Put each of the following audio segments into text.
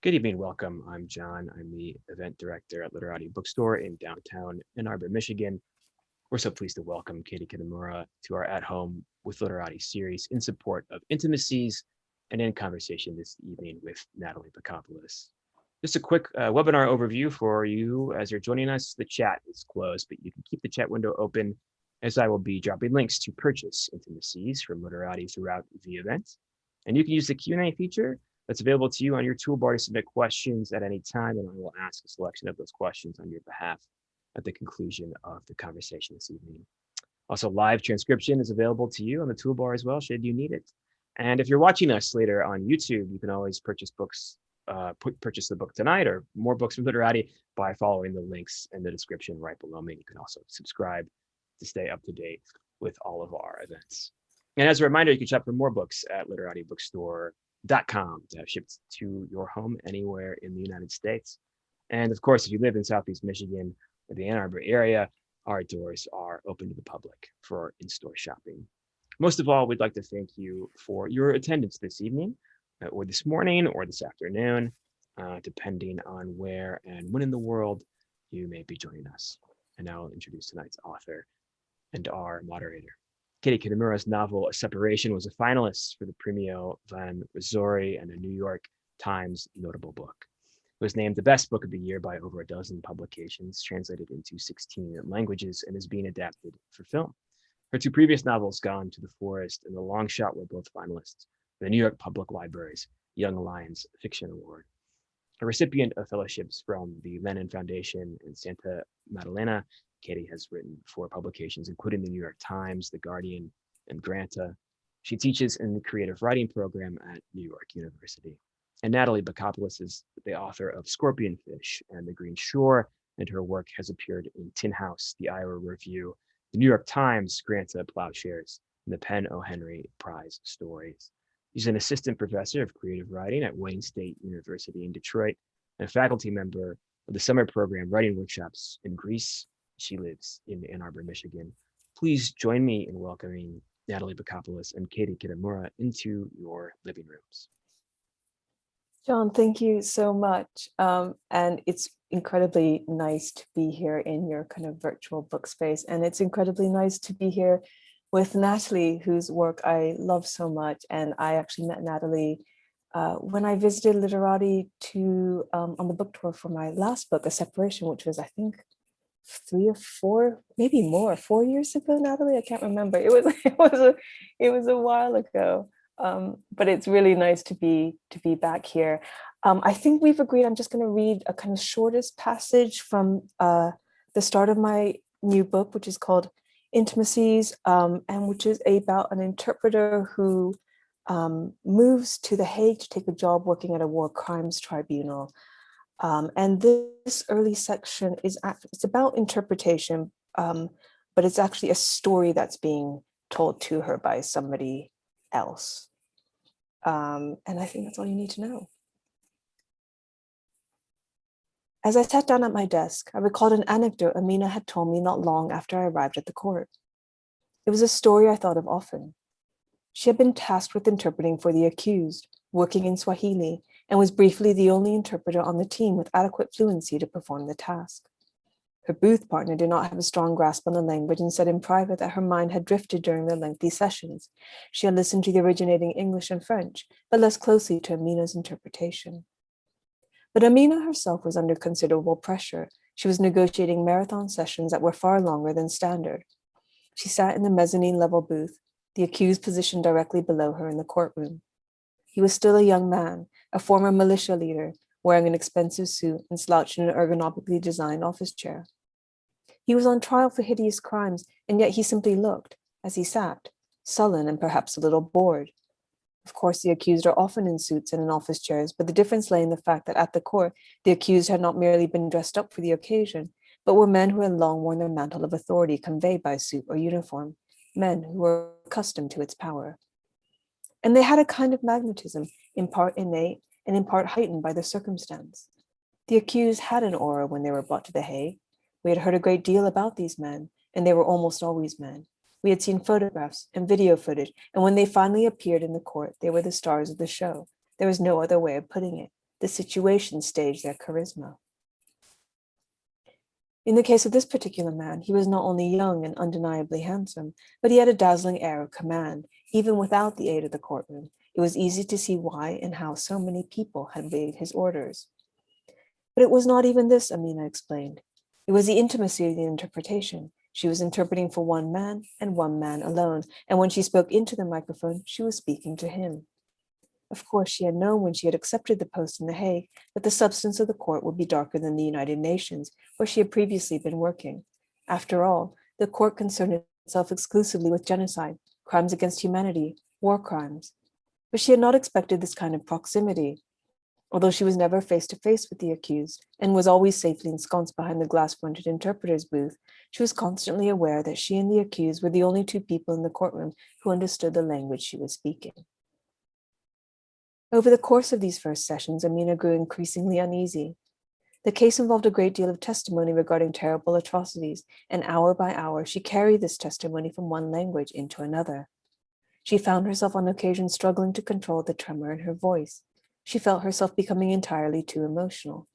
Good evening, welcome. I'm John. I'm the event director at Literati Bookstore in downtown Ann Arbor, Michigan. We're so pleased to welcome Katie Kitamura to our At Home with Literati series in support of Intimacies and in conversation this evening with Natalie Bakopoulos. Just a quick webinar overview for you as you're joining us. The chat is closed, but you can keep the chat window open as I will be dropping links to purchase Intimacies from Literati throughout the event. And you can use the Q&A feature that's available to you on your toolbar to submit questions at any time, and I will ask a selection of those questions on your behalf at the conclusion of the conversation this evening. Also, live transcription is available to you on the toolbar as well, should you need it. And if you're watching us later on YouTube, you can always purchase books, purchase the book tonight or more books from Literati by following the links in the description right below me. You can also subscribe to stay up to date with all of our events. And as a reminder, you can shop for more books at literatibookstore.com to have shipped to your home anywhere in the United States. And of course, if you live in Southeast Michigan or the Ann Arbor area, our doors are open to the public for in-store shopping. Most of all, we'd like to thank you for your attendance this evening, or this morning, or this afternoon, depending on where and when in the world you may be joining us. And now I'll introduce tonight's author and our moderator. Katie Kitamura's novel, A Separation, was a finalist for the Premio Van Rizzori and a New York Times notable book. It was named the best book of the year by over a dozen publications, translated into 16 languages, and is being adapted for film. Her two previous novels, Gone to the Forest and The Long Shot, were both finalists for the New York Public Library's Young Lions Fiction Award. A recipient of fellowships from the Lenin Foundation and Santa Maddalena, Katie has written for publications including the New York Times, The Guardian, and Granta. She teaches in the creative writing program at New York University. And Natalie Bakopoulos is the author of Scorpionfish and The Green Shore, and her work has appeared in Tin House, the Iowa Review, the New York Times, Granta Plowshares, and the Penn O. Henry Prize Stories. She's an assistant professor of creative writing at Wayne State University in Detroit and a faculty member of the summer program Writing Workshops in Greece. She lives in Ann Arbor, Michigan. Please join me in welcoming Natalie Bakopoulos and Katie Kitamura into your living rooms. John, thank you so much. And it's incredibly nice to be here in your kind of virtual book space. And it's incredibly nice to be here with Natalie, whose work I love so much. And I actually met Natalie when I visited Literati on the book tour for my last book, A Separation, which was, I think, 3 or 4, maybe more, 4 years ago, Natalie. I can't remember. It was a while ago. But it's really nice to be back here. I think we've agreed. I'm just going to read a kind of shortest passage from the start of my new book, which is called Intimacies, and which is about an interpreter who moves to The Hague to take a job working at a war crimes tribunal. And this early section it's about interpretation, but it's actually a story that's being told to her by somebody else. And I think that's all you need to know. As I sat down at my desk, I recalled an anecdote Amina had told me not long after I arrived at the court. It was a story I thought of often. She had been tasked with interpreting for the accused, working in Swahili, and was briefly the only interpreter on the team with adequate fluency to perform the task. Her booth partner did not have a strong grasp on the language and said in private that her mind had drifted during the lengthy sessions. She had listened to the originating English and French, but less closely to Amina's interpretation. But Amina herself was under considerable pressure. She was negotiating marathon sessions that were far longer than standard. She sat in the mezzanine level booth, the accused positioned directly below her in the courtroom. He was still a young man, a former militia leader, wearing an expensive suit and slouched in an ergonomically designed office chair. He was on trial for hideous crimes, and yet he simply looked, as he sat, sullen and perhaps a little bored. Of course, the accused are often in suits and in office chairs, but the difference lay in the fact that at the court, the accused had not merely been dressed up for the occasion, but were men who had long worn the mantle of authority conveyed by suit or uniform, men who were accustomed to its power. And they had a kind of magnetism, in part innate and in part heightened by the circumstance. The accused had an aura when they were brought to The Hague. We had heard a great deal about these men, and they were almost always men. We had seen photographs and video footage, and when they finally appeared in the court, they were the stars of the show. There was no other way of putting it. The situation staged their charisma. In the case of this particular man, he was not only young and undeniably handsome, but he had a dazzling air of command, even without the aid of the courtroom. It was easy to see why and how so many people had obeyed his orders. But it was not even this, Amina explained. It was the intimacy of the interpretation. She was interpreting for one man and one man alone, and when she spoke into the microphone, she was speaking to him. Of course, she had known when she had accepted the post in The Hague that the substance of the court would be darker than the United Nations, where she had previously been working. After all, the court concerned itself exclusively with genocide, crimes against humanity, war crimes. But she had not expected this kind of proximity. Although she was never face to face with the accused and was always safely ensconced behind the glass-fronted interpreter's booth, she was constantly aware that she and the accused were the only two people in the courtroom who understood the language she was speaking. Over the course of these first sessions, Amina grew increasingly uneasy. The case involved a great deal of testimony regarding terrible atrocities, and hour by hour, she carried this testimony from one language into another. She found herself on occasion struggling to control the tremor in her voice. She felt herself becoming entirely too emotional.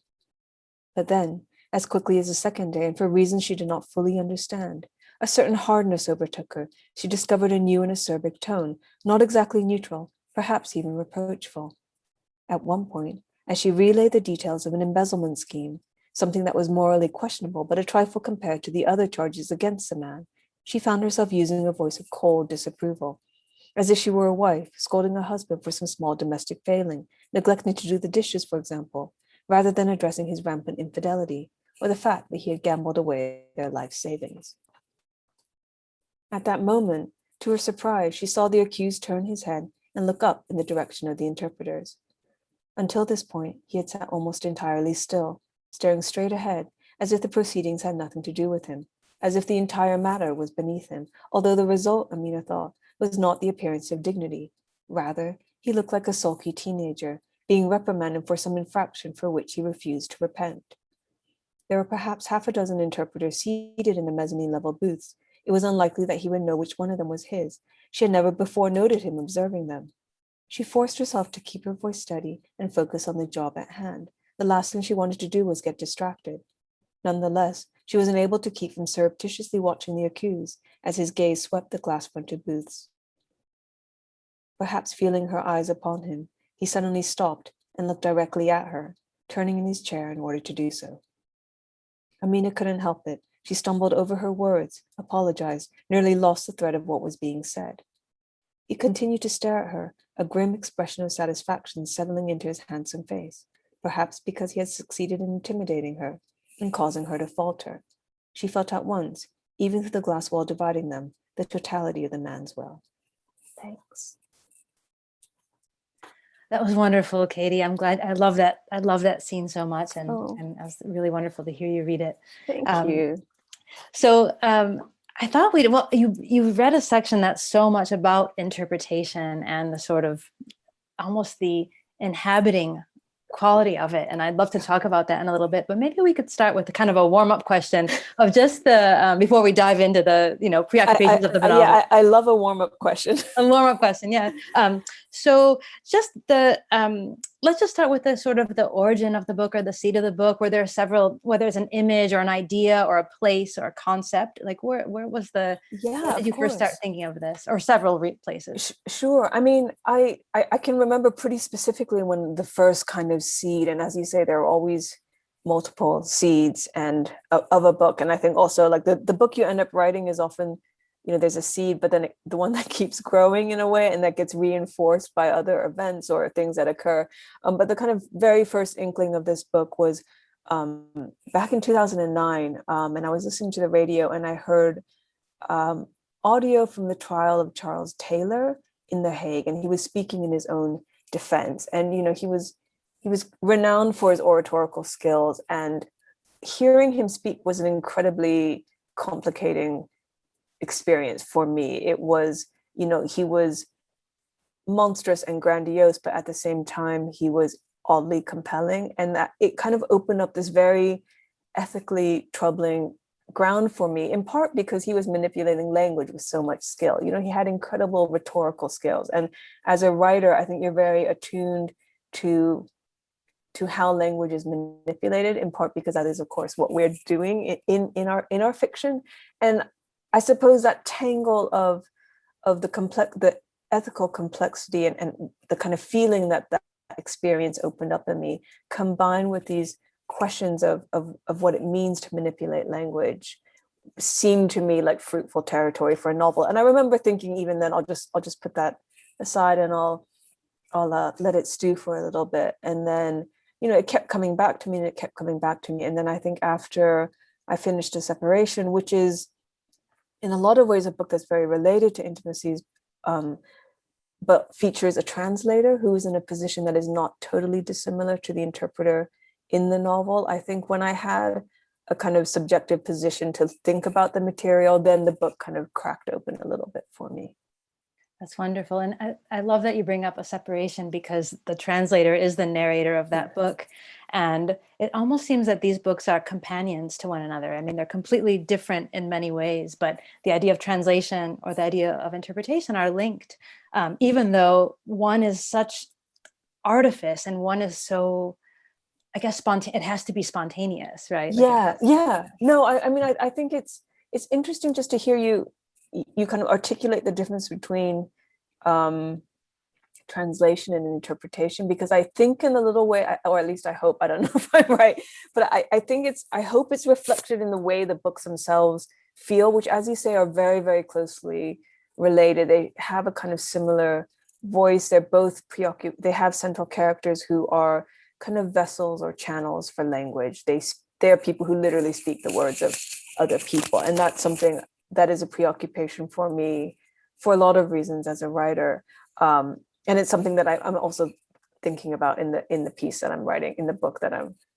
But then, as quickly as the second day, and for reasons she did not fully understand, a certain hardness overtook her. She discovered a new and acerbic tone, not exactly neutral, perhaps even reproachful. At one point, as she relayed the details of an embezzlement scheme, something that was morally questionable but a trifle compared to the other charges against the man, she found herself using a voice of cold disapproval, as if she were a wife scolding a husband for some small domestic failing, neglecting to do the dishes, for example, rather than addressing his rampant infidelity or the fact that he had gambled away their life savings. At that moment, to her surprise, she saw the accused turn his head and look up in the direction of the interpreters. Until this point, he had sat almost entirely still, staring straight ahead, as if the proceedings had nothing to do with him, as if the entire matter was beneath him, although the result, Amina thought, was not the appearance of dignity. Rather, he looked like a sulky teenager, being reprimanded for some infraction for which he refused to repent. There were perhaps half a dozen interpreters seated in the mezzanine-level booths. It was unlikely that he would know which one of them was his. She had never before noted him observing them. She forced herself to keep her voice steady and focus on the job at hand. The last thing she wanted to do was get distracted. Nonetheless, she was unable to keep from surreptitiously watching the accused as his gaze swept the glass-fronted booths. Perhaps feeling her eyes upon him, he suddenly stopped and looked directly at her, turning in his chair in order to do so. Amina couldn't help it. She stumbled over her words, apologized, nearly lost the thread of what was being said. He continued to stare at her, a grim expression of satisfaction settling into his handsome face, perhaps because he had succeeded in intimidating her and causing her to falter. She felt at once, even through the glass wall dividing them, the totality of the man's will. Thanks. That was wonderful, Katie. I'm glad. I love that. I love that scene so much, and it was really wonderful to hear you read it. Thank you. So I thought you read a section that's so much about interpretation and the sort of almost the inhabiting quality of it. And I'd love to talk about that in a little bit, but maybe we could start with kind of a warm-up question of just the, before we dive into the, preoccupations of the novel. Yeah, I love a warm-up question. A warm-up question, yeah. So just let's just start with the sort of the origin of the book or the seed of the book, where there are several, whether it's an image or an idea or a place or a concept, like where was the, when did you first start thinking of this, or several places? Sure. I mean, I can remember pretty specifically when the first kind of seed, and as you say, there are always multiple seeds and of a book. And I think also like the book you end up writing is often, there's a seed, but then the one that keeps growing in a way and that gets reinforced by other events or things that occur. But the kind of very first inkling of this book was back in 2009. And I was listening to the radio and I heard audio from the trial of Charles Taylor in The Hague, and he was speaking in his own defense. And he was renowned for his oratorical skills, and hearing him speak was an incredibly complicating experience for me. It was, he was monstrous and grandiose, but at the same time, he was oddly compelling, and that it kind of opened up this very ethically troubling ground for me, in part because he was manipulating language with so much skill. He had incredible rhetorical skills. And as a writer, I think you're very attuned to to how language is manipulated, in part because that is, of course, what we're doing in our fiction. And I suppose that tangle of the ethical complexity and the kind of feeling that experience opened up in me, combined with these questions of what it means to manipulate language, seemed to me like fruitful territory for a novel. And I remember thinking, even then, I'll just put that aside and I'll let it stew for a little bit. And then, it kept coming back to me, and it kept coming back to me. And then I think after I finished A Separation, which is in a lot of ways a book that's very related to Intimacies, but features a translator who is in a position that is not totally dissimilar to the interpreter in the novel. I think when I had a kind of subjective position to think about the material, then the book kind of cracked open a little bit for me. That's wonderful. And I love that you bring up A Separation, because the translator is the narrator of that book. And it almost seems that these books are companions to one another. I mean, they're completely different in many ways, but the idea of translation or the idea of interpretation are linked, even though one is such artifice and one is so, I guess, it has to be spontaneous, right? Yeah. No, I mean, I think it's interesting just to hear you kind of articulate the difference between translation and interpretation, because I think in a little way, or at least I hope, I don't know if I'm right, but I hope it's reflected in the way the books themselves feel, which, as you say, are very, very closely related. They have a kind of similar voice. They're both preoccupied. They have central characters who are kind of vessels or channels for language. They're people who literally speak the words of other people. And that's something that is a preoccupation for me for a lot of reasons as a writer. And it's something that I'm also thinking about in the piece that I'm writing, in the book that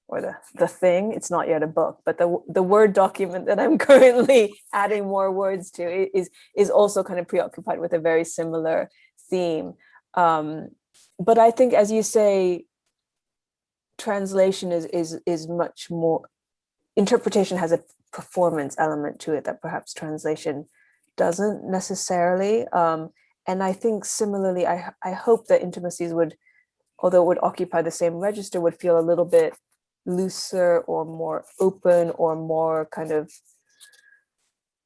or the thing. It's not yet a book, but the Word document that I'm currently adding more words to is also kind of preoccupied with a very similar theme. But I think, as you say, translation is much more, interpretation has a performance element to it that perhaps translation doesn't necessarily. And I think similarly, I hope that Intimacies would, although it would occupy the same register, would feel a little bit looser or more open or more kind of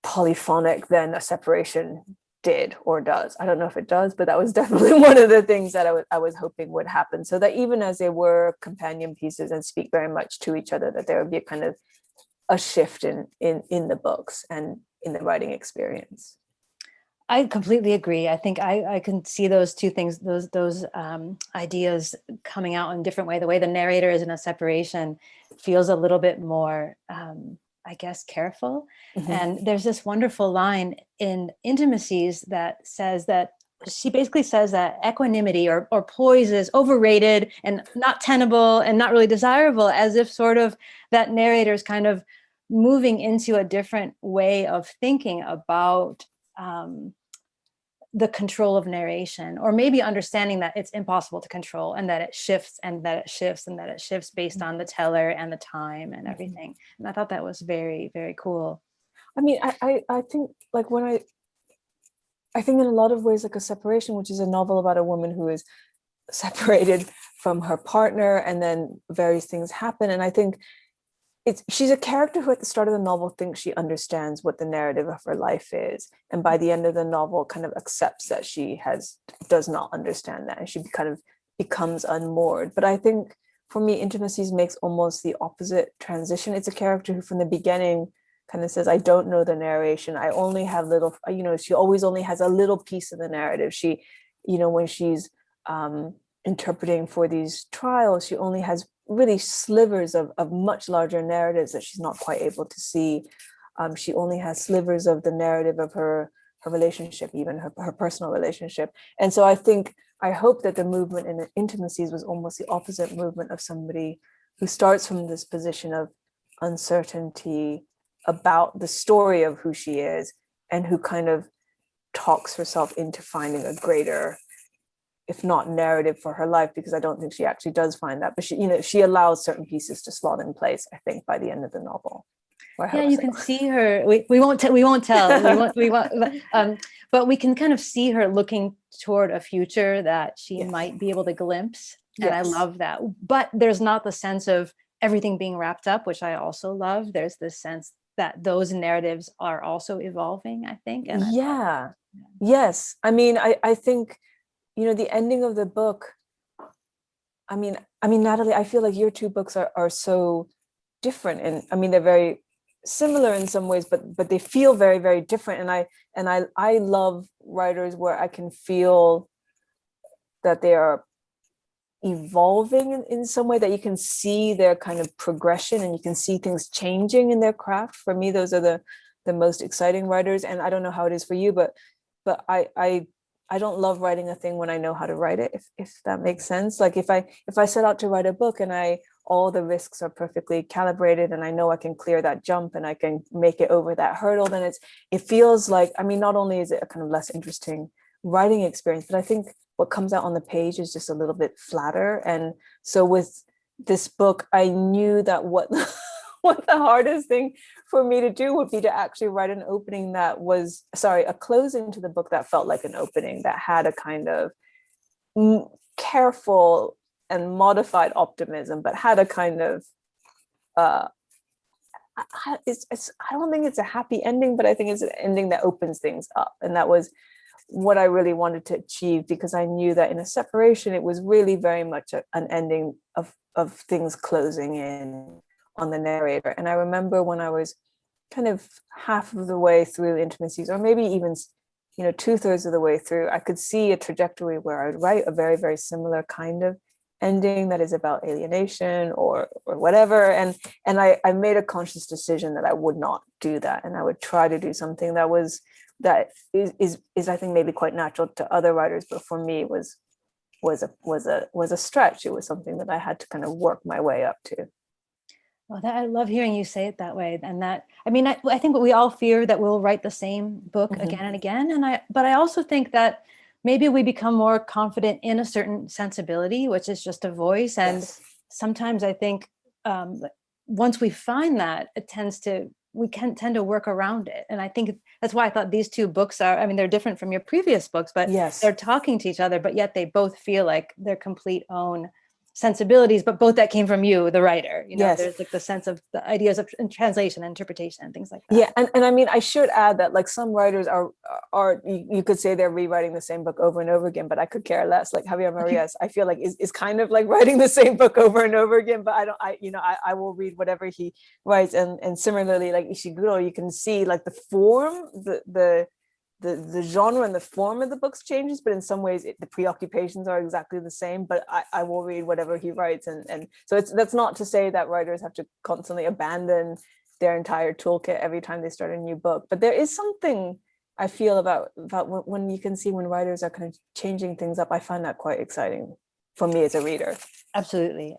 polyphonic than A Separation did or does. I don't know if it does, but that was definitely one of the things that I was hoping would happen, so that even as they were companion pieces and speak very much to each other, that there would be a kind of a shift in the books and in the writing experience. I completely agree. I think I can see those two things, those ideas coming out in a different way. The way the narrator is in A Separation feels a little bit more, I guess, careful. Mm-hmm. And there's this wonderful line in Intimacies that says that, she basically says that equanimity or poise is overrated and not tenable and not really desirable, as if sort of that narrator is kind of moving into a different way of thinking about the control of narration, or maybe understanding that it's impossible to control, and that it shifts and that it shifts and that it shifts based on the teller and the time and everything. And I thought that was very, very cool. I mean, I think, like, I think in a lot of ways, like A Separation, which is a novel about a woman who is separated from her partner, and then various things happen. And I think she's a character who at the start of the novel thinks she understands what the narrative of her life is, and by the end of the novel kind of accepts that she does not understand that, and she kind of becomes unmoored. But I think for me, Intimacies makes almost the opposite transition. It's a character who from the beginning kind of says, I don't know the narration. I only have little, she always only has a little piece of the narrative. She, when she's interpreting for these trials, she only has really slivers of much larger narratives that she's not quite able to see. She only has slivers of the narrative of her relationship, even her personal relationship. And so I hope that the movement in the Intimacies was almost the opposite movement of somebody who starts from this position of uncertainty about the story of who she is, and who kind of talks herself into finding a greater, if not narrative for her life, because I don't think she actually does find that, but she allows certain pieces to slot in place, I think, by the end of the novel. Yeah, you can see her. We won't tell. But we can kind of see her looking toward a future that she might be able to glimpse And I Yes. love that. But there's not the sense of everything being wrapped up, which I also love. There's this sense that those narratives are also evolving, I think. And Yeah. Yes. I mean, I think, the ending of the book, Natalie, I feel like your two books are so different, and I mean they're very similar in some ways, but they feel very, very different. And I love writers where I can feel that they are evolving in some way, that you can see their kind of progression and you can see things changing in their craft. For me, those are the most exciting writers. And I don't know how it is for you, but I don't love writing a thing when I know how to write it, if that makes sense. Like if I set out to write a book and all the risks are perfectly calibrated and I know I can clear that jump and I can make it over that hurdle, then it feels like, not only is it a kind of less interesting writing experience, but I think what comes out on the page is just a little bit flatter. And so with this book, I knew that what what the hardest thing for me to do would be to actually write an opening that was, a closing to the book that felt like an opening, that had a kind of careful and modified optimism, but had a kind of I don't think it's a happy ending, but I think it's an ending that opens things up. And that was what I really wanted to achieve, because I knew that in a separation, it was really very much an ending of things closing in on the narrator. And I remember when I was kind of half of the way through Intimacies, or maybe even 2/3 of the way through, I could see a trajectory where I would write a very, very similar kind of ending that is about alienation or whatever. And I made a conscious decision that I would not do that, and I would try to do something that is I think maybe quite natural to other writers, but for me was a stretch. It was something that I had to kind of work my way up to. Well, I love hearing you say it that way. And I think we all fear that we'll write the same book again and again. But I also think that maybe we become more confident in a certain sensibility, which is just a voice. And sometimes I think once we find that, we can tend to work around it. And I think that's why I thought these two books they're different from your previous books, but they're talking to each other, but yet they both feel like their complete own sensibilities, but both that came from you, the writer. There's like the sense of the ideas of translation, interpretation, and things like that. Yeah, and I should add that like some writers are you could say they're rewriting the same book over and over again, but I could care less. Like Javier Marias, I feel like is kind of like writing the same book over and over again, but I will read whatever he writes. And similarly, like Ishiguro, you can see like the form, the genre and the form of the books changes, but in some ways the preoccupations are exactly the same. But I will read whatever he writes, and so that's not to say that writers have to constantly abandon their entire toolkit every time they start a new book. But there is something I feel about when you can see when writers are kind of changing things up. I find that quite exciting for me as a reader. Absolutely.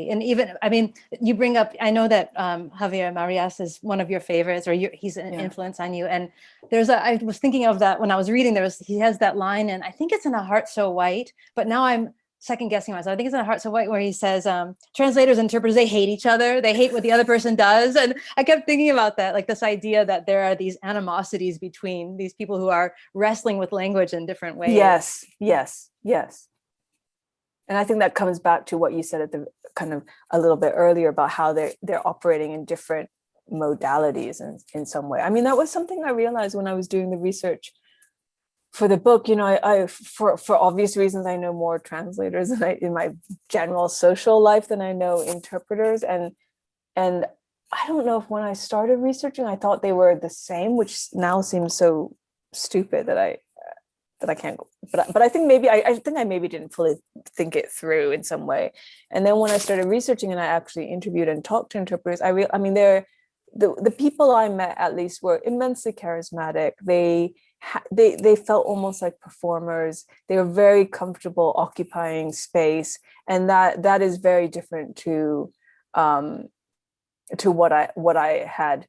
And even, you bring up, I know that Javier Marias is one of your favorites, or he's an influence on you. And I was thinking of that when I was reading, he has that line, and I think it's in A Heart So White, but now I'm second guessing myself. I think it's in A Heart So White where he says, translators and interpreters, they hate each other. They hate what the other person does. And I kept thinking about that, like this idea that there are these animosities between these people who are wrestling with language in different ways. Yes. And I think that comes back to what you said at the kind of a little bit earlier about how they're operating in different modalities in some way. I mean, that was something I realized when I was doing the research for the book. I for obvious reasons, I know more translators in my general social life than I know interpreters. And I don't know if when I started researching, I thought they were the same, which now seems so stupid that I can't, but I think I maybe didn't fully think it through in some way. And then when I started researching and I actually interviewed and talked to interpreters, they're the people I met at least were immensely charismatic. They felt almost like performers. They were very comfortable occupying space, and that is very different to what I had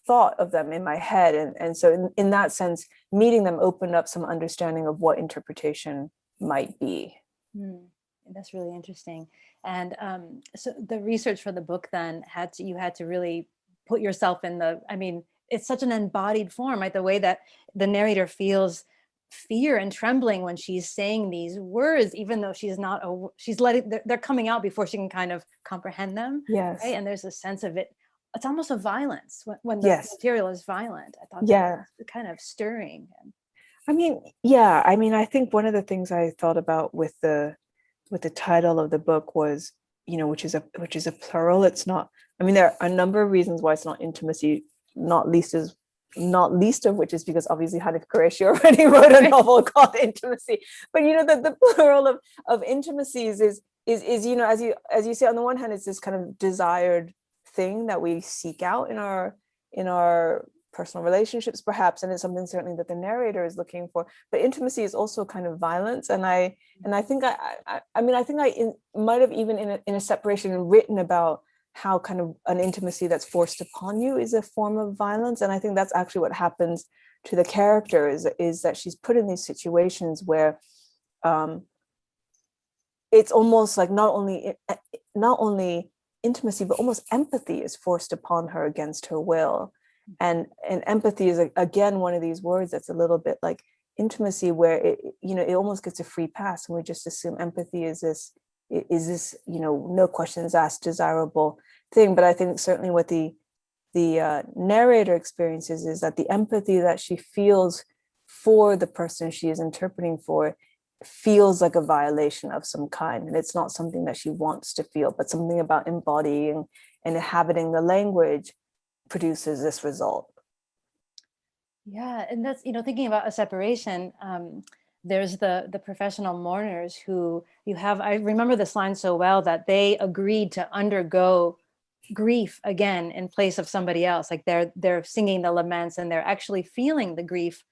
thought of them in my head. And so in that sense, meeting them opened up some understanding of what interpretation might be. That's really interesting. And so the research for the book then you had to really put yourself in it's such an embodied form, right? The way that the narrator feels fear and trembling when she's saying these words, even though she's not, she's letting, they're coming out before she can kind of comprehend them. Yes. Right. And there's a sense of it. It's almost a violence when the Yes. material is violent. I thought Yeah. that was kind of stirring. I mean, yeah. I mean, I think one of the things I thought about with the title of the book was, which is a plural. It's not. I mean, there are a number of reasons why it's not intimacy, not least of which is because obviously Hanif Qureshi already wrote a novel called Intimacy. But the plural of intimacies is as you say, on the one hand, it's this kind of desired thing that we seek out in our personal relationships, perhaps, and it's something certainly that the narrator is looking for. But intimacy is also kind of violence, and I think I might have even in a separation written about how kind of an intimacy that's forced upon you is a form of violence. And I think that's actually what happens to the character is that she's put in these situations where it's almost like not only intimacy, but almost empathy is forced upon her against her will. And empathy is, again, one of these words that's a little bit like intimacy, where it almost gets a free pass, and we just assume empathy is this no questions asked desirable thing. But I think certainly what the narrator experiences is that the empathy that she feels for the person she is interpreting for feels like a violation of some kind, and it's not something that she wants to feel, but something about embodying and inhabiting the language produces this result. Yeah, and that's, thinking about a separation, there's the professional mourners who I remember this line so well, that they agreed to undergo grief again in place of somebody else. Like they're singing the laments and they're actually feeling the grief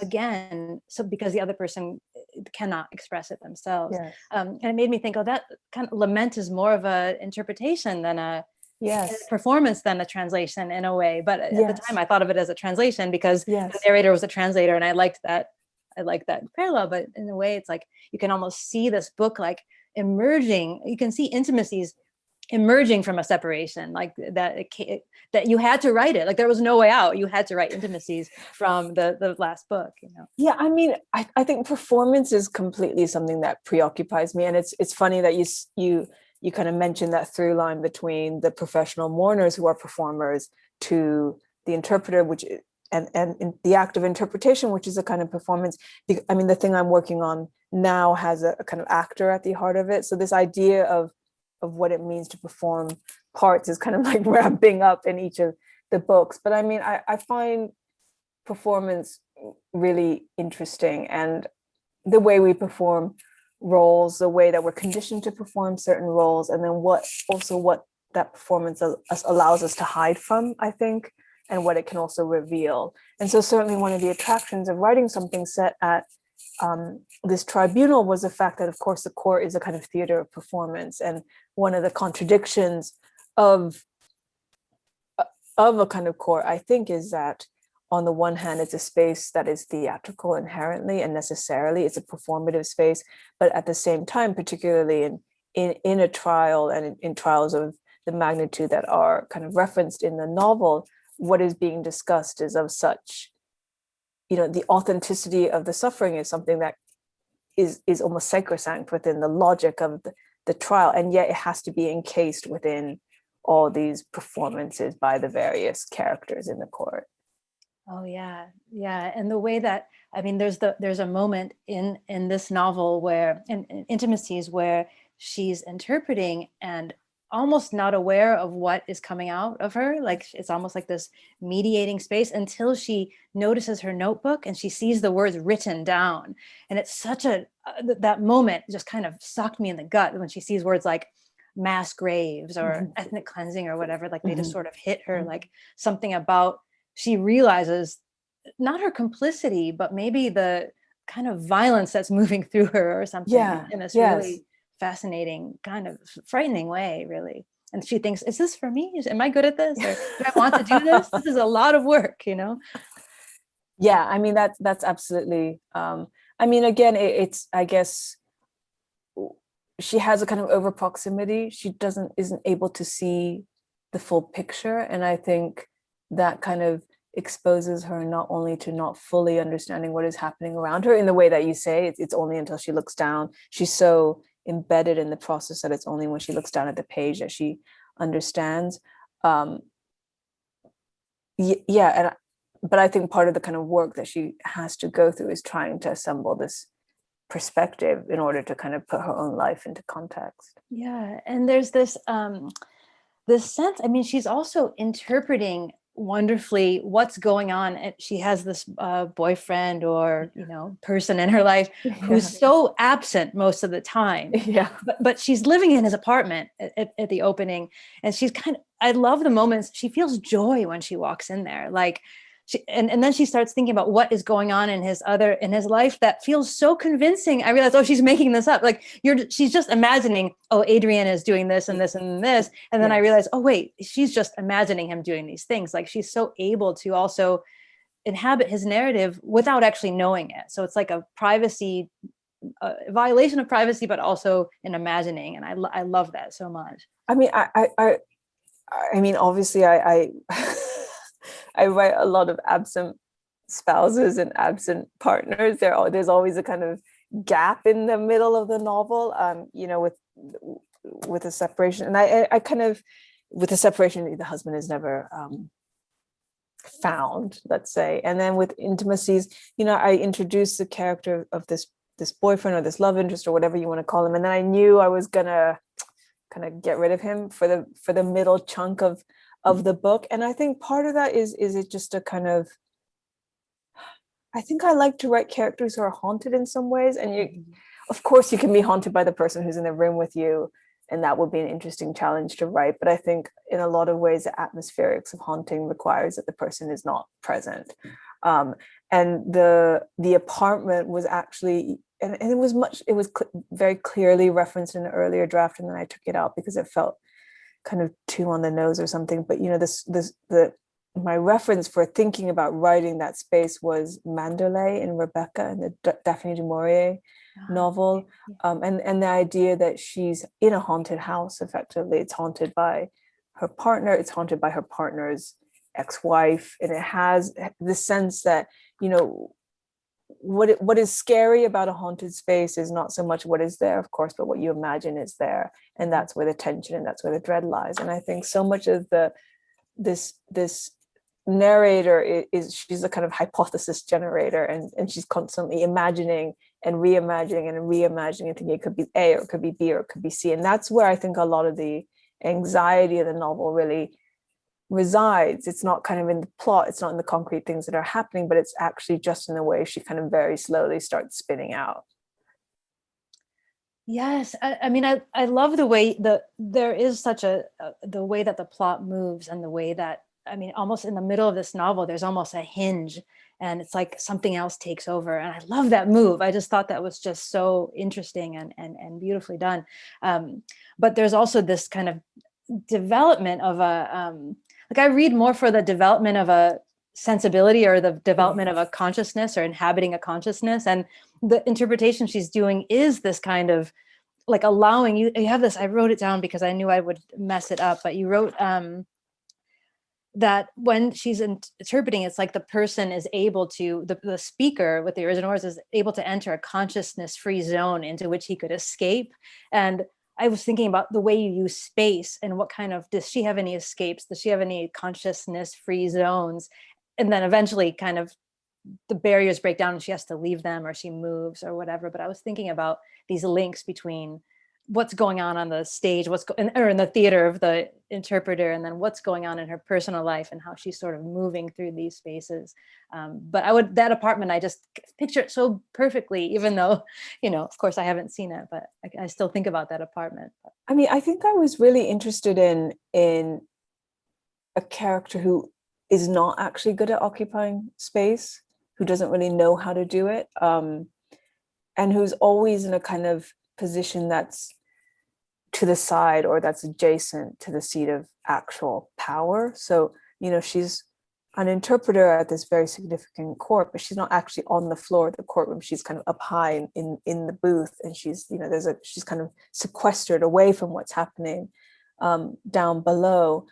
again. So because the other person cannot express it themselves. Yes. And it made me think, that kind of lament is more of a interpretation than a performance than a translation in a way. But at the time I thought of it as a translation because the narrator was a translator, and I liked that parallel. But in a way, it's like you can almost see this book like emerging. You can see intimacies emerging from a separation, like that you had to write it. Like there was no way out. You had to write intimacies from the last book. Yeah, I mean, I think performance is completely something that preoccupies me, and it's funny that you kind of mentioned that through line between the professional mourners who are performers to the interpreter, which and the act of interpretation, which is a kind of performance. I mean, the thing I'm working on now has a kind of actor at the heart of it. So this idea of what it means to perform parts is kind of like ramping up in each of the books. But I mean, I find performance really interesting, and the way we perform roles, the way that we're conditioned to perform certain roles, and then what that performance allows us to hide from, I think, and what it can also reveal. And so certainly one of the attractions of writing something set at this tribunal was the fact that, of course, the court is a kind of theater of performance. And one of the contradictions of a kind of court, I think, is that on the one hand, it's a space that is theatrical inherently and necessarily. It's a performative space, but at the same time, particularly in a trial and in trials of the magnitude that are kind of referenced in the novel, what is being discussed is of such, the authenticity of the suffering is something that is almost sacrosanct within the logic of the trial, and yet it has to be encased within all these performances by the various characters in the court. Oh yeah, and the way that, I mean, there's a moment in this novel where in Intimacies where she's interpreting and almost not aware of what is coming out of her. Like it's almost like this mediating space until she notices her notebook and she sees the words written down. And it's such that moment just kind of sucked me in the gut when she sees words like mass graves or ethnic cleansing or whatever. Like they just sort of hit her like something about, she realizes not her complicity, but maybe the kind of violence that's moving through her or something in this really fascinating, kind of frightening way, really. And she thinks, is this for me? Am I good at this? Or do I want to do this? This is a lot of work, Yeah, I mean, that's absolutely, I mean, again, it's, I guess, she has a kind of over proximity. She isn't able to see the full picture. And I think that kind of exposes her not only to not fully understanding what is happening around her in the way that you say, it's only until she looks down. She's so embedded in the process that it's only when she looks down at the page that she understands. But I think part of the kind of work that she has to go through is trying to assemble this perspective in order to kind of put her own life into context. Yeah, and there's this sense, I mean, she's also interpreting wonderfully what's going on. And she has this boyfriend or, person in her life who's so absent most of the time. Yeah. But she's living in his apartment at the opening. And she's I love the moments. She feels joy when she walks in there. Like, and then she starts thinking about what is going on in his life that feels so convincing. I realized, she's making this up. Like she's just imagining, Adrian is doing this and this and this. And then I realized, wait, she's just imagining him doing these things. Like she's so able to also inhabit his narrative without actually knowing it. So it's like a violation of privacy, but also an imagining. And I love that so much. I mean, I mean, obviously I I write a lot of absent spouses and absent partners. There's always a kind of gap in the middle of the novel, with a separation. And I kind of, with the separation, the husband is never found, let's say. And then with Intimacies, I introduced the character of this boyfriend or this love interest or whatever you want to call him. And then I knew I was gonna kind of get rid of him for the middle chunk of the book. And I think part of that is it just a kind of, I think I like to write characters who are haunted in some ways. And of course you can be haunted by the person who's in the room with you, and that would be an interesting challenge to write. But I think in a lot of ways the atmospherics of haunting requires that the person is not present. And the apartment was actually, and it was very clearly referenced in an earlier draft, and then I took it out because it felt kind of too on the nose or something. But my reference for thinking about writing that space was Mandalay in Rebecca and the Daphne du Maurier novel, and the idea that she's in a haunted house. Effectively, it's haunted by her partner, it's haunted by her partner's ex-wife, and it has the sense that what is scary about a haunted space is not so much what is there, of course, but what you imagine is there. And that's where the tension and that's where the dread lies. And I think so much of this narrator she's a kind of hypothesis generator, and she's constantly imagining and reimagining and reimagining and thinking it could be A or it could be B or it could be C. And that's where I think a lot of the anxiety of the novel really resides. It's not kind of in the plot, it's not in the concrete things that are happening, but it's actually just in the way she kind of very slowly starts spinning out. Yes, I mean, I love the way there is such the way that the plot moves, and the way that, I mean, almost in the middle of this novel, there's almost a hinge, and it's like something else takes over. And I love that move. I just thought that was just so interesting and beautifully done. But there's also this kind of development of I read more for the development of a sensibility or the development of a consciousness or inhabiting a consciousness. And the interpretation she's doing is this kind of like allowing you have this, I wrote it down because I knew I would mess it up, but you wrote that when she's interpreting, it's like the person is able to, the speaker with the original words is able to enter a consciousness-free zone into which he could escape. And I was thinking about the way you use space and what kind of, does she have any escapes? Does she have any consciousness-free zones? And then eventually kind of the barriers break down and she has to leave them, or she moves or whatever. But I was thinking about these links between what's going on the stage, or in the theater of the interpreter, and then what's going on in her personal life and how she's sort of moving through these spaces. But that apartment, I just picture it so perfectly, even though, of course I haven't seen it, but I still think about that apartment. I mean, I think I was really interested in a character who is not actually good at occupying space, who doesn't really know how to do it, and who's always in a kind of position that's to the side or that's adjacent to the seat of actual power. So, she's an interpreter at this very significant court, but she's not actually on the floor of the courtroom. She's kind of up high in the booth, and she's, she's kind of sequestered away from what's happening down below.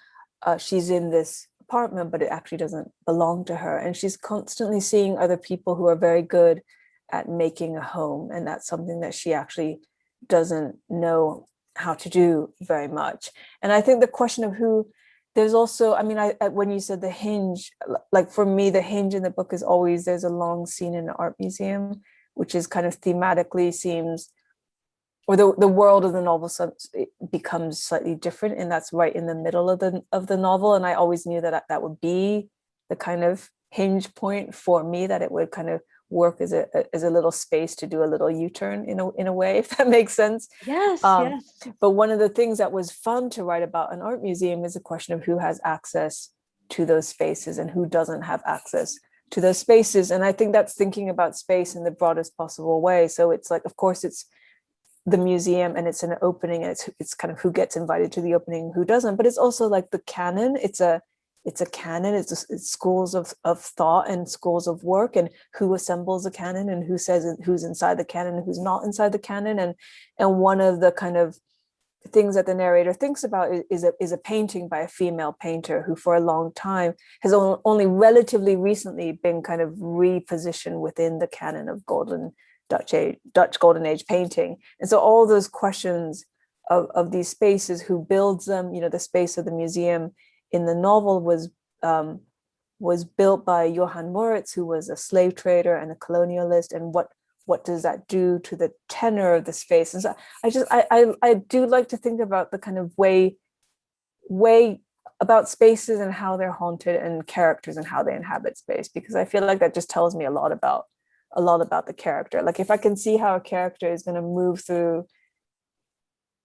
She's in this apartment, but it actually doesn't belong to her. And she's constantly seeing other people who are very good at making a home. And that's something that she actually doesn't know how to do very much. And I think the question of who, there's also, I mean, when you said the hinge, like for me, the hinge in the book is always, there's a long scene in an art museum, which is kind of thematically seems, or the world of the novel becomes slightly different, and that's right in the middle of the novel. And I always knew that would be the kind of hinge point for me, that it would kind of work as a little space to do a little U-turn in a way, if that makes sense. Yes, yes. But one of the things that was fun to write about an art museum is the question of who has access to those spaces and who doesn't have access to those spaces. And I think that's thinking about space in the broadest possible way. So it's like, of course, it's the museum and it's an opening, and it's kind of who gets invited to the opening, who doesn't. But it's also like the canon. It's a canon. It's schools of thought and schools of work, and who assembles a canon and who says who's inside the canon and who's not inside the canon. And one of the kind of things that the narrator thinks about is a painting by a female painter who for a long time has only relatively recently been kind of repositioned within the canon of Dutch Golden Age painting. And so all those questions of these spaces, who builds them, the space of the museum in the novel was built by Johann Moritz, who was a slave trader and a colonialist, and what does that do to the tenor of the space? And so I do like to think about the kind of way about spaces and how they're haunted, and characters and how they inhabit space, because I feel like that just tells me a lot about the character. Like if I can see how a character is going to move through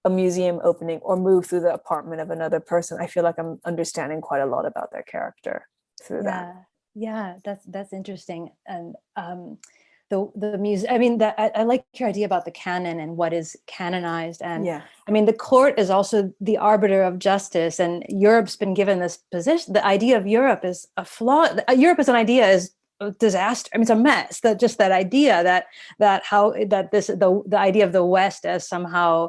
a museum opening or move through the apartment of another person, I feel like I'm understanding quite a lot about their character through that. Yeah, that's interesting. And the music, I mean, that I like your idea about the canon and what is canonized. And I mean, the court is also the arbiter of justice, and Europe's been given this position. The idea of Europe is a flaw. Europe as an idea is disaster. I mean, it's a mess. That just that idea that the idea of the West as somehow,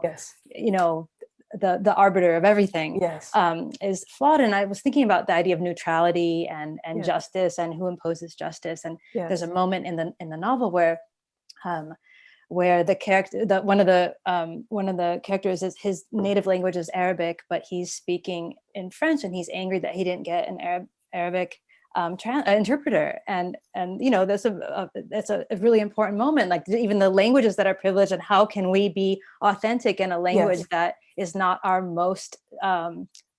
the arbiter of everything, is flawed. And I was thinking about the idea of neutrality and justice, and who imposes justice. And there's a moment in the novel where the character, one of the characters, is his native language is Arabic, but he's speaking in French, and he's angry that he didn't get an Arabic interpreter, and that's a really important moment. Like even the languages that are privileged, and how can we be authentic in a language that is not our most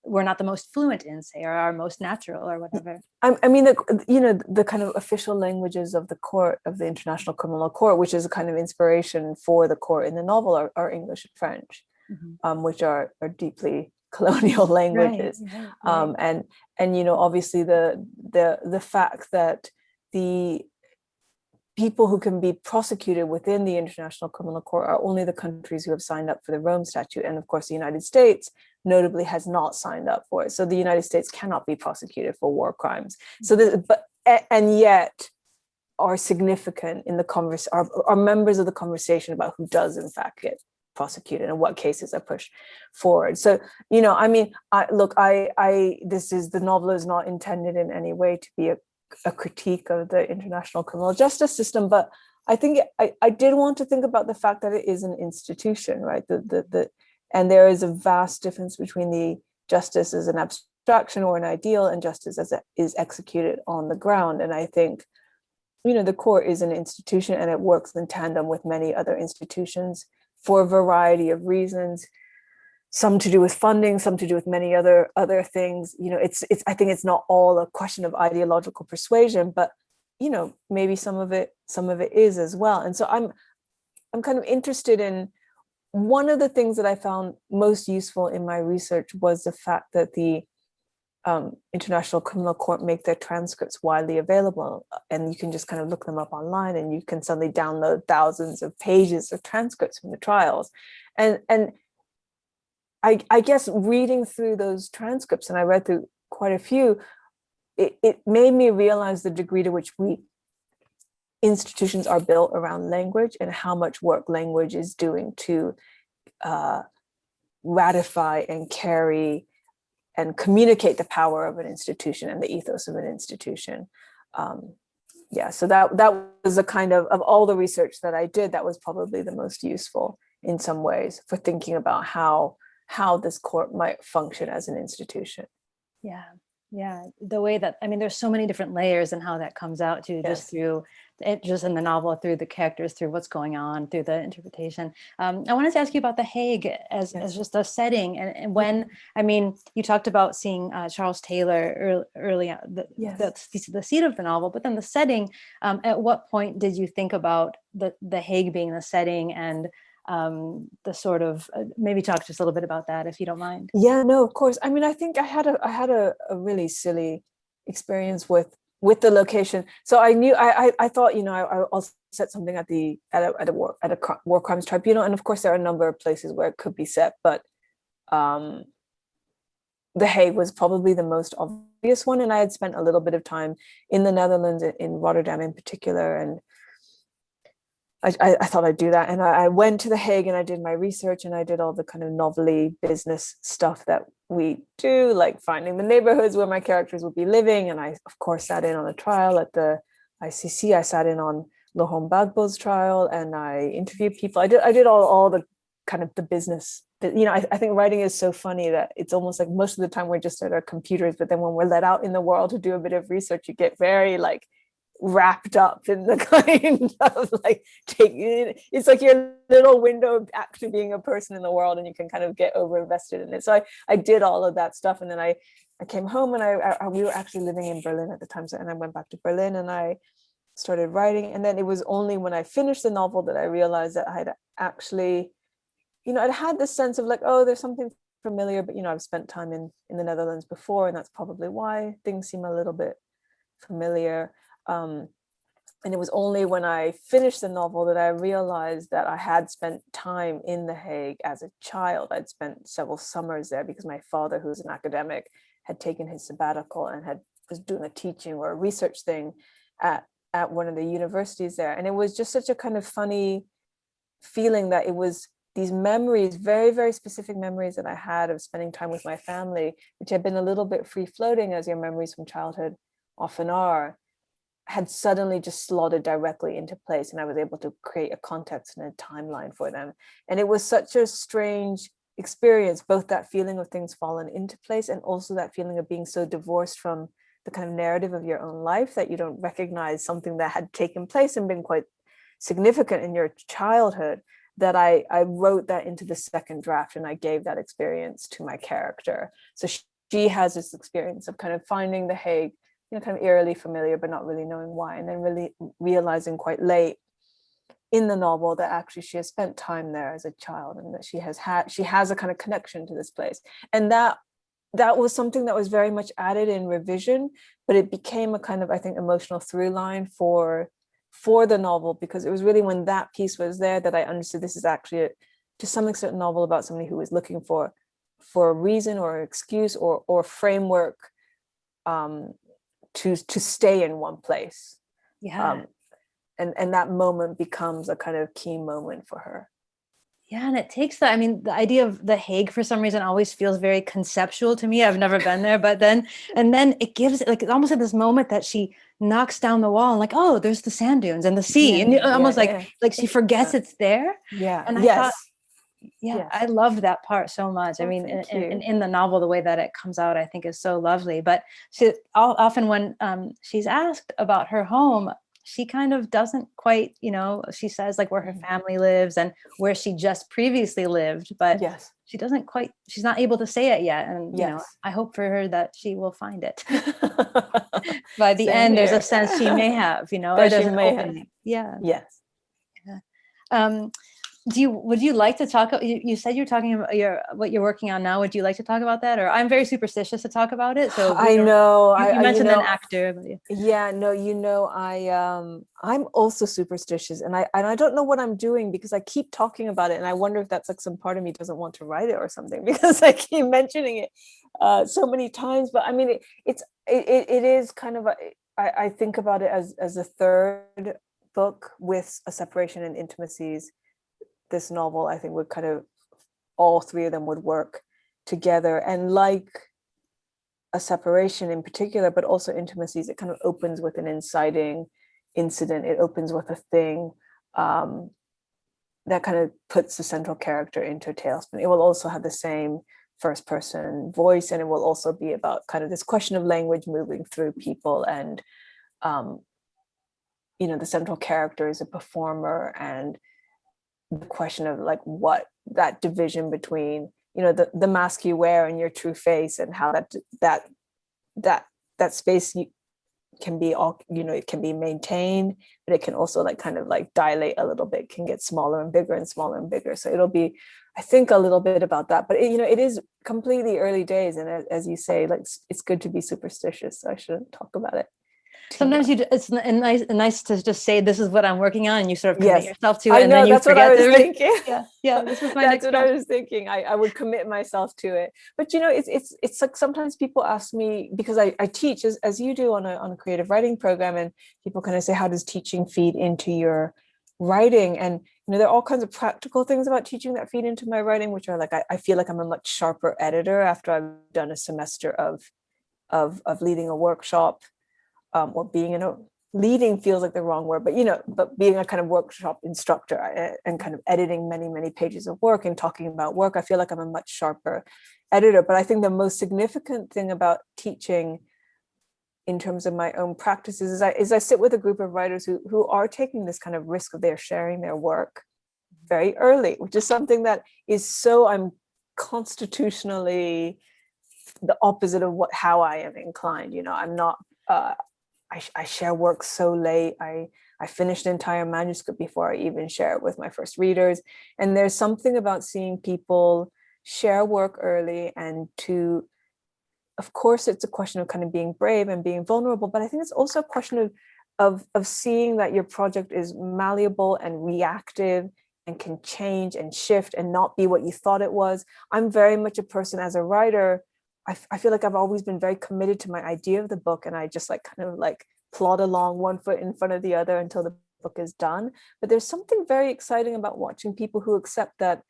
we're not the most fluent in, say, or our most natural, or whatever. I mean, the kind of official languages of the court, of the International Criminal Court, which is a kind of inspiration for the court in the novel, are English and French, which are deeply colonial languages. Right. And obviously the fact that the people who can be prosecuted within the International Criminal Court are only the countries who have signed up for the Rome Statute. And of course, the United States notably has not signed up for it. So the United States cannot be prosecuted for war crimes. So and yet are significant in the are members of the conversation about who does in fact get prosecuted and what cases are pushed forward. So, I mean, the novel is not intended in any way to be a critique of the international criminal justice system, but I think I did want to think about the fact that it is an institution, right? And there is a vast difference between the justice as an abstraction or an ideal and justice as it is executed on the ground. And I think, the court is an institution, and it works in tandem with many other institutions for a variety of reasons, some to do with funding, some to do with many other things. I think it's not all a question of ideological persuasion, but maybe some of it is as well. And so I'm kind of interested in, one of the things that I found most useful in my research was the fact that the International Criminal Court make their transcripts widely available, and you can just kind of look them up online, and you can suddenly download thousands of pages of transcripts from the trials. And I guess reading through those transcripts, and I read through quite a few, it made me realize the degree to which institutions are built around language, and how much work language is doing to ratify and carry communicate the power of an institution and the ethos of an institution. So that was a kind of all the research that I did, that was probably the most useful in some ways for thinking about how this court might function as an institution. Yeah, the way that, I mean, there's so many different layers and how that comes out to just through it, just in the novel, through the characters, through what's going on, through the interpretation. I wanted to ask you about The Hague as just a setting, and when, I mean, you talked about seeing Charles Taylor early on, the seed of the novel, but then the setting. At what point did you think about the Hague being the setting, and the sort of maybe talk just a little bit about that, if you don't mind? Yeah, no, of course. I mean, I think I had a really silly experience with the location. So I knew I thought, I'll set something at a war crimes tribunal, and of course there are a number of places where it could be set, but The Hague was probably the most obvious one, and I had spent a little bit of time in the Netherlands, in Rotterdam in particular, and I thought I'd do that. And I went to The Hague and I did my research, and I did all the kind of novelty business stuff that we do, like finding the neighborhoods where my characters would be living. And I, of course, sat in on a trial at the ICC. I sat in on Laurent Gbagbo's trial, and I interviewed people. I did all the kind of the business. I think writing is so funny that it's almost like most of the time we're just at our computers, but then when we're let out in the world to do a bit of research, you get very like wrapped up in the kind of like it's like your little window of actually being a person in the world, and you can kind of get over invested in it. So I did all of that stuff, and then I came home, and we were actually living in Berlin at the time, and I went back to Berlin and I started writing. And then it was only when I finished the novel that I realized that I had actually, I'd had this sense of like, oh, there's something familiar, but I've spent time in the Netherlands before, and that's probably why things seem a little bit familiar. And it was only when I finished the novel that I realized that I had spent time in The Hague as a child. I'd spent several summers there because my father, who's an academic, had taken his sabbatical and was doing a teaching or a research thing at one of the universities there. And it was just such a kind of funny feeling that it was these memories, very, very specific memories that I had of spending time with my family, which had been a little bit free floating, as your memories from childhood often are, had suddenly just slotted directly into place, and I was able to create a context and a timeline for them. And it was such a strange experience, both that feeling of things fallen into place, and also that feeling of being so divorced from the kind of narrative of your own life that you don't recognize something that had taken place and been quite significant in your childhood, that I wrote that into the second draft, and I gave that experience to my character. So she has this experience of kind of finding The Hague, kind of eerily familiar, but not really knowing why, and then really realizing quite late in the novel that actually she has spent time there as a child, and that she has a kind of connection to this place. And that was something that was very much added in revision, but it became a kind of, I think, emotional through line for the novel, because it was really when that piece was there that I understood this is actually to some extent a novel about somebody who was looking for a reason or excuse or framework to stay in one place. And that moment becomes a kind of key moment for her. Yeah, and it takes that, I mean, the idea of The Hague for some reason always feels very conceptual to me. I've never been there, but then it gives it like, it's almost at this moment that she knocks down the wall and like, oh, there's the sand dunes and the sea, and almost like she forgets it's there. And I thought, I loved that part so much. I mean, in the novel, the way that it comes out, I think is so lovely. But often when she's asked about her home, she kind of doesn't quite, she says like where her family lives and where she just previously lived, but she doesn't quite, she's not able to say it yet. And, I hope for her that she will find it. By the end, there's a sense she may have, or there's an opening. Would you like to talk? You said you're talking about what you're working on now. Would you like to talk about that? Or I'm very superstitious to talk about it. So I know you mentioned an actor. I'm also superstitious, and I don't know what I'm doing, because I keep talking about it, and I wonder if that's like some part of me doesn't want to write it or something, because I keep mentioning it so many times. But I mean, it is kind of I think about it as a third book with A Separation and Intimacies. This novel, I think, would kind of, all three of them would work together. And like a separation in particular, but also intimacies, it kind of opens with an inciting incident. It opens with a thing that kind of puts the central character into a tailspin. It will also have the same first person voice, and it will also be about kind of this question of language moving through people, and the central character is a performer, and the question of like what that division between the mask you wear and your true face, and how that space can be all, it can be maintained, but it can also like kind of like dilate a little bit, can get smaller and bigger and smaller and bigger. So it'll be, I think, a little bit about that, but it is completely early days, and as you say, like it's good to be superstitious, so I shouldn't talk about it. Sometimes it's nice to just say, this is what I'm working on, and you sort of commit yourself to it. I know, and then that's what I was thinking. Yeah, this was my that's what I was thinking. I would commit myself to it. But it's like sometimes people ask me, because I teach as you do on a creative writing program, and people kind of say, how does teaching feed into your writing? And there are all kinds of practical things about teaching that feed into my writing, which are like I feel like I'm a much sharper editor after I've done a semester of leading a workshop. Or being leading feels like the wrong word, but being a kind of workshop instructor and kind of editing many, many pages of work and talking about work, I feel like I'm a much sharper editor. But I think the most significant thing about teaching in terms of my own practices is I sit with a group of writers who are taking this kind of risk of their sharing their work very early, which is something that is so, I'm constitutionally the opposite of how I am inclined. I'm not, I share work so late. I finished an entire manuscript before I even share it with my first readers. And there's something about seeing people share work early, and of course, it's a question of kind of being brave and being vulnerable, but I think it's also a question of seeing that your project is malleable and reactive and can change and shift and not be what you thought it was. I'm very much a person as a writer. I feel like I've always been very committed to my idea of the book, and I just like kind of like plod along one foot in front of the other until the book is done. But there's something very exciting about watching people who accept that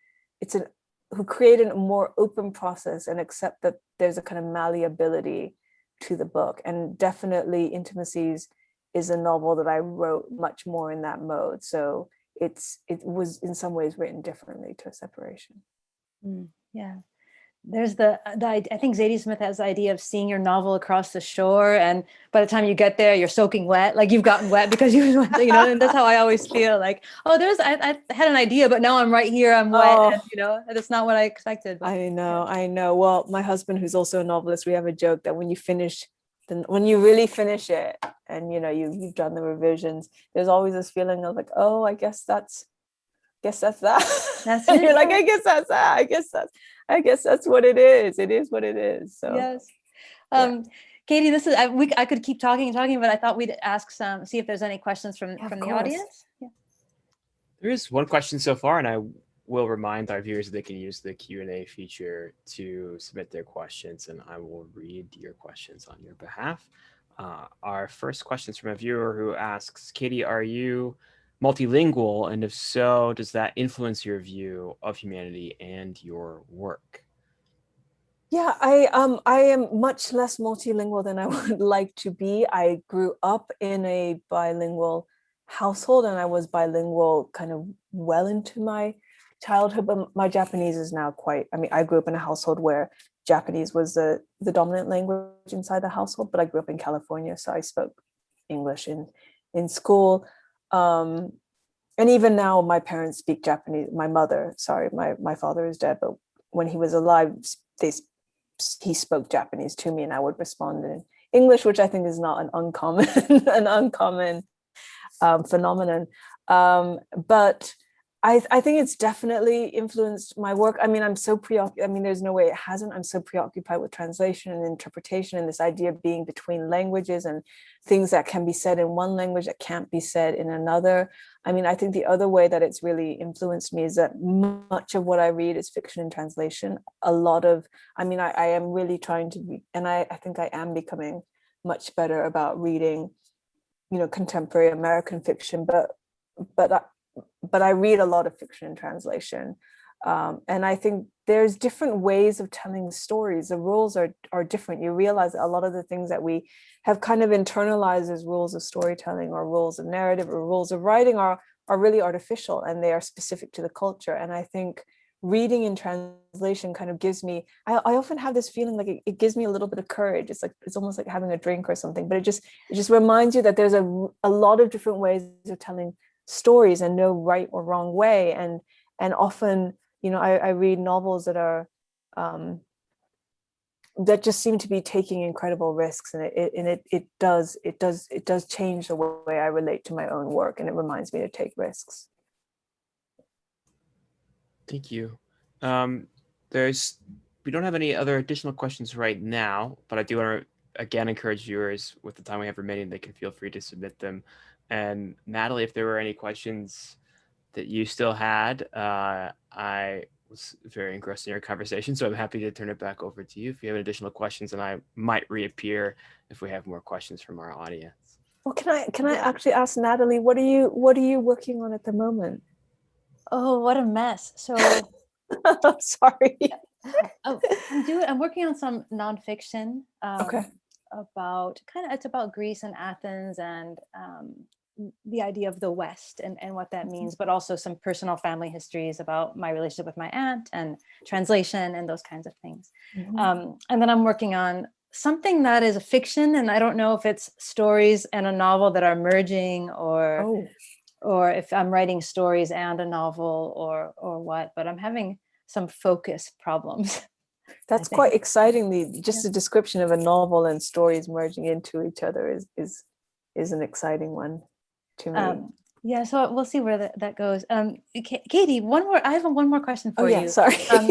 who create a more open process and accept that there's a kind of malleability to the book. And definitely Intimacies is a novel that I wrote much more in that mode. So it was in some ways written differently to A Separation. Yeah. There's I think Zadie Smith has the idea of seeing your novel across the shore, and by the time you get there, you're soaking wet, like you've gotten wet because and that's how I always feel like, I had an idea, but now I'm right here, I'm wet, and that's not what I expected. But, I know. Well, my husband, who's also a novelist, we have a joke that when you really finish it, and you've done the revisions, there's always this feeling of like, oh, I guess that's that. That's and it. You're like, I guess that's that. I guess that's what it is. It is what it is. So yes. Katie, this is I could keep talking, but I thought we'd see if there's any questions from the audience. Yeah. There is one question so far, and I will remind our viewers that they can use the Q&A feature to submit their questions, and I will read your questions on your behalf. Our first question is from a viewer who asks, Katie, are you multilingual? And if so, does that influence your view of humanity and your work? Yeah, I am much less multilingual than I would like to be. I grew up in a bilingual household, and I was bilingual kind of well into my childhood, but my Japanese is now I grew up in a household where Japanese was the dominant language inside the household, but I grew up in California, so I spoke English in school. And even now my parents speak Japanese. My father is dead, but when he was alive, he spoke Japanese to me, and I would respond in English, which I think is not an uncommon phenomenon. But I think it's definitely influenced my work. I mean, I'm so preoccupied. I mean, there's no way it hasn't. I'm so preoccupied with translation and interpretation, and this idea of being between languages and things that can be said in one language that can't be said in another. I mean, I think the other way that it's really influenced me is that much of what I read is fiction and translation. I am really trying to be, and I think I am becoming much better about reading, contemporary American fiction, but I read a lot of fiction and translation. And I think there's different ways of telling stories. The rules are different. You realize that a lot of the things that we have kind of internalized as rules of storytelling or rules of narrative or rules of writing are really artificial, and they are specific to the culture. And I think reading in translation kind of gives me, I often have this feeling like it gives me a little bit of courage. It's almost like having a drink or something, but it just reminds you that there's a lot of different ways of telling stories and no right or wrong way. And often, I read novels that are that just seem to be taking incredible risks, and it does change the way I relate to my own work, and it reminds me to take risks. Thank you. We don't have any other additional questions right now, but I do want to again encourage viewers, with the time we have remaining, they can feel free to submit them. And Natalie, if there were any questions that you still had, I was very engrossed in your conversation, so I'm happy to turn it back over to you if you have additional questions, and I might reappear if we have more questions from our audience. Well, can I actually ask Natalie, what are you working on at the moment? Oh, what a mess. So sorry. I'm working on some nonfiction. Okay. It's about Greece and Athens and the idea of the West and what that means, but also some personal family histories about my relationship with my aunt and translation and those kinds of things. Mm-hmm. And then I'm working on something that is a fiction, and I don't know if it's stories and a novel that are merging, or if I'm writing stories and a novel or what, but I'm having some focus problems. That's quite exciting. Just a description of a novel and stories merging into each other is an exciting one to me. So we'll see where that goes. Katie, I have one more question for you. Sorry. Don't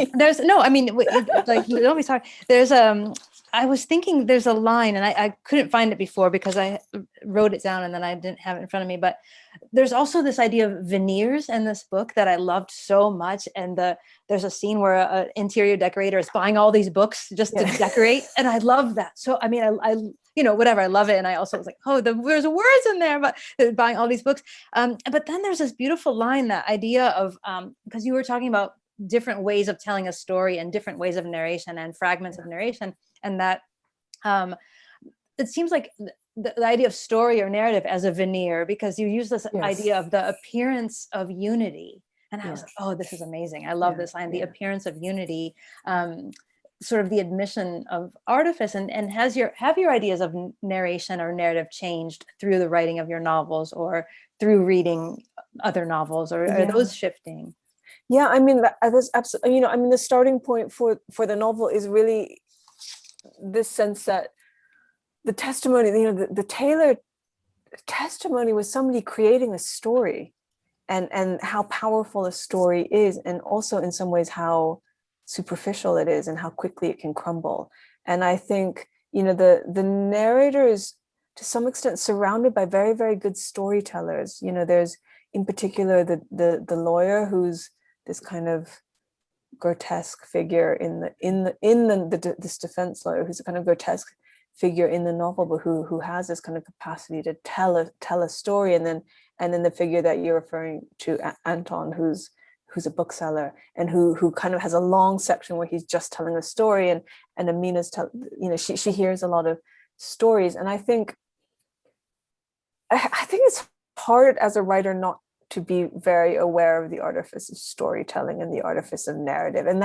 be sorry. I was thinking there's a line, and I couldn't find it before because I wrote it down and then I didn't have it in front of me, but there's also this idea of veneers in this book that I loved so much. And there's a scene where an interior decorator is buying all these books just to decorate. And I love that. So, I whatever, I love it. And I also was like, there's words in there, but buying all these books. But then there's this beautiful line, that idea of, because you were talking about different ways of telling a story and different ways of narration and fragments of narration. And that it seems like the idea of story or narrative as a veneer, because you use this idea of the appearance of unity. And I was like, oh, this is amazing. I love this line, the appearance of unity, sort of the admission of artifice. And have your ideas of narration or narrative changed through the writing of your novels or through reading other novels, or are those shifting? Yeah, I mean, that is absolutely, the starting point for the novel is really this sense that the testimony, the Taylor testimony was somebody creating a story, and how powerful a story is, and also in some ways how superficial it is and how quickly it can crumble. And I think, the narrator is to some extent surrounded by very, very good storytellers. There's in particular the lawyer, who's this kind of grotesque figure this defense lawyer, who's a kind of grotesque figure in the novel, but who has this kind of capacity to tell a story. And then the figure that you're referring to, Anton, who's a bookseller, and who kind of has a long section where he's just telling a story, and Amina's she hears a lot of stories. And I think it's hard as a writer not to be very aware of the artifice of storytelling and the artifice of narrative. And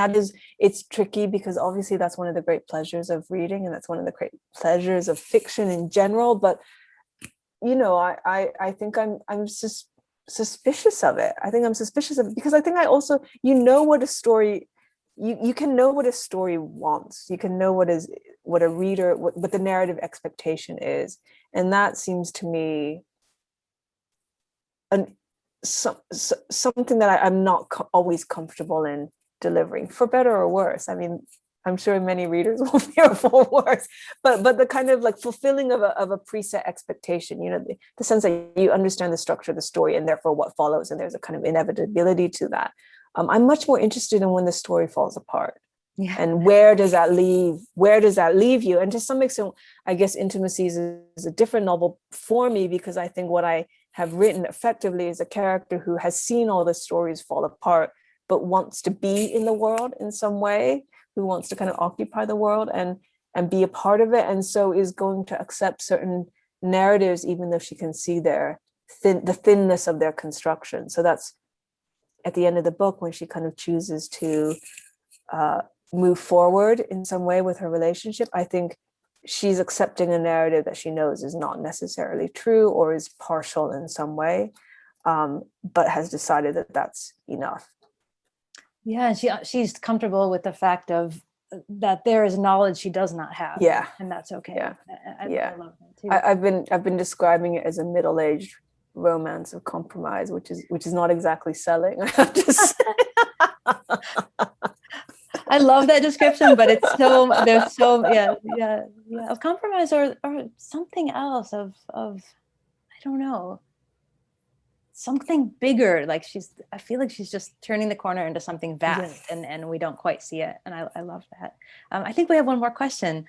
it's tricky, because obviously that's one of the great pleasures of reading, and that's one of the great pleasures of fiction in general. But I think I'm just suspicious of it. I think I'm suspicious of it because I think I also, what a story, you can know what a story wants. You can know what a reader, what the narrative expectation is. And that seems to me something that I'm not always comfortable in delivering, for better or worse. I mean, I'm sure many readers will fear for worse, but the kind of like fulfilling of a preset expectation, the sense that you understand the structure of the story and therefore what follows, and there's a kind of inevitability to that. I'm much more interested in when the story falls apart. Yeah. And where does that leave you? And to some extent, I guess Intimacies is a different novel for me, because I think what I have written effectively is a character who has seen all the stories fall apart, but wants to be in the world in some way, who wants to kind of occupy the world and be a part of it, and so is going to accept certain narratives even though she can see the thinness of their construction. So that's at the end of the book when she kind of chooses to move forward in some way with her relationship. I think she's accepting a narrative that she knows is not necessarily true or is partial in some way, but has decided that that's enough. Yeah, and she's comfortable with the fact of that there is knowledge she does not have. Yeah, and that's okay. Yeah, I love that too. I've been describing it as a middle-aged romance of compromise, which is not exactly selling, I have to say. I love that description, but it's so there's so of compromise or something else of I don't know, something bigger. Like I feel like she's just turning the corner into something vast, and we don't quite see it. And I love that. I think we have one more question.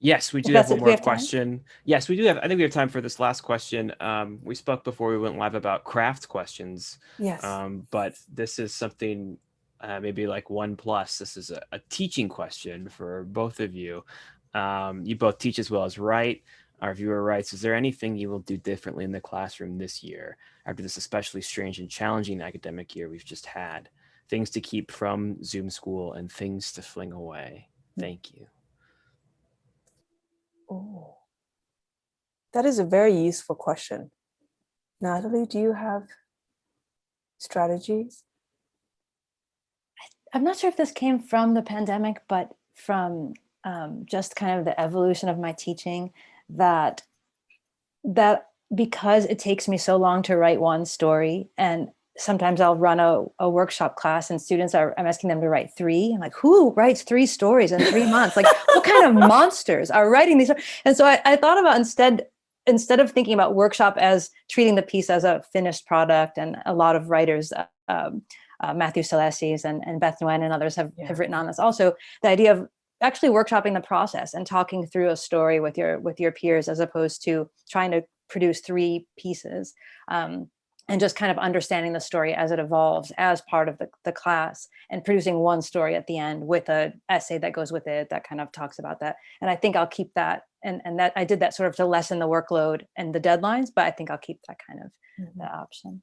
Yes, we do have one more question. Yes, we do have. I think we have time for this last question. We spoke before we went live about craft questions. Yes. But this is something maybe like 1+. This is a teaching question for both of you. You both teach as well as write. Our viewer writes, is there anything you will do differently in the classroom this year after this especially strange and challenging academic year we've just had? Things to keep from Zoom school and things to fling away. Thank you. Oh, that is a very useful question. Natalie, do you have strategies? I'm not sure if this came from the pandemic, but from just kind of the evolution of my teaching, that because it takes me so long to write one story, and sometimes I'll run a workshop class and I'm asking them to write 3. I'm like, who writes 3 stories in 3 months? Like, what kind of monsters are writing these? And so I thought about instead of thinking about workshop as treating the piece as a finished product, and a lot of writers, Matthew Salesses and Beth Nguyen and others have written on this also, the idea of actually workshopping the process and talking through a story with your peers, as opposed to trying to produce 3 pieces, and just kind of understanding the story as it evolves as part of the class, and producing one story at the end with an essay that goes with it that kind of talks about that. And I think I'll keep that, and that I did that sort of to lessen the workload and the deadlines, but I think I'll keep that kind of the option.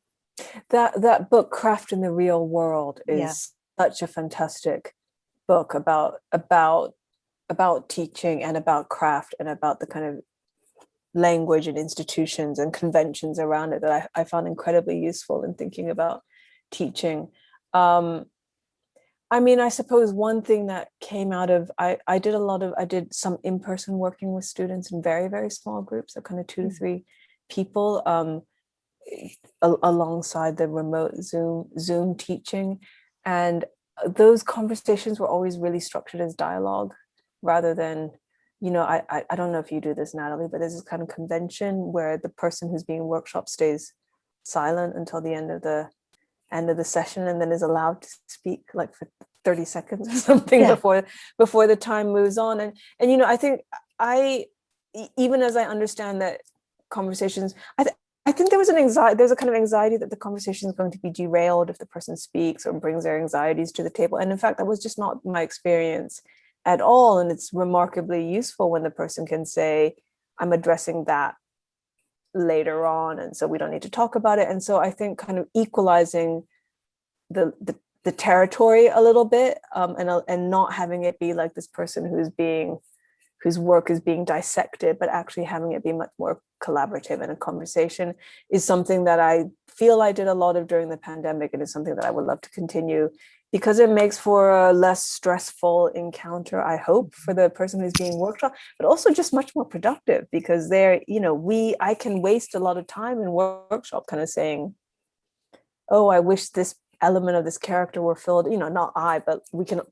That book, Craft in the Real World, is such a fantastic book about teaching and about craft and about the kind of language and institutions and conventions around it that I found incredibly useful in thinking about teaching. I mean, I suppose one thing that came out of, I did some in-person working with students in very, very small groups, so kind of 2 to 3 people, alongside the remote Zoom teaching. And those conversations were always really structured as dialogue rather than, I don't know if you do this, Natalie, but there's this kind of convention where the person who's being workshopped stays silent until the end of the session, and then is allowed to speak like for 30 seconds or something before the time moves on. And I think even as I understand that conversations, I think there's a kind of anxiety that the conversation is going to be derailed if the person speaks or brings their anxieties to the table. And in fact, that was just not my experience at all. And it's remarkably useful when the person can say, I'm addressing that later on, and so we don't need to talk about it. And so I think kind of equalizing the territory a little bit, and not having it be like this person whose work is being dissected, but actually having it be much more collaborative and a conversation, is something that I feel I did a lot of during the pandemic, and is something that I would love to continue, because it makes for a less stressful encounter, I hope, for the person who's being workshopped, but also just much more productive, because I can waste a lot of time in workshop kind of saying, oh, I wish this element of this character were filled, not I, but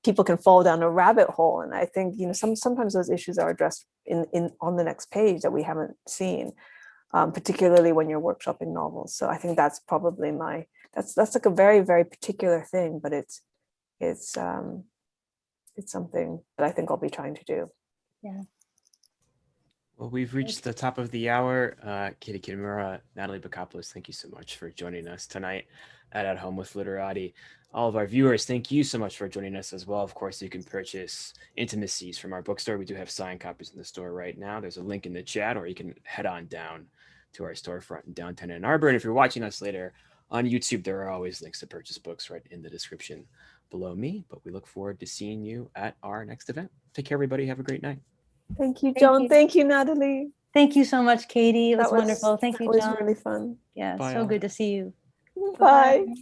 people can fall down a rabbit hole. And I think, sometimes those issues are addressed on the next page that we haven't seen, particularly when you're workshopping novels. So I think that's probably that's like a very, very particular thing, but it's something that I think I'll be trying to do. Yeah. Well, we've reached the top of the hour. Katie Kitamura, Natalie Bakopoulos, thank you so much for joining us tonight at Home with Literati. All of our viewers, thank you so much for joining us as well. Of course, you can purchase Intimacies from our bookstore. We do have signed copies in the store right now. There's a link in the chat, or you can head on down to our storefront in downtown Ann Arbor. And if you're watching us later on YouTube, there are always links to purchase books right in the description below me. But we look forward to seeing you at our next event. Take care, everybody. Have a great night. Thank you, John. you. Thank you, Natalie. Thank you so much, Katie. It was That wonderful. Thank that you, was John. really fun. Yeah, Bye, so all. good to see you. Bye. Bye-bye.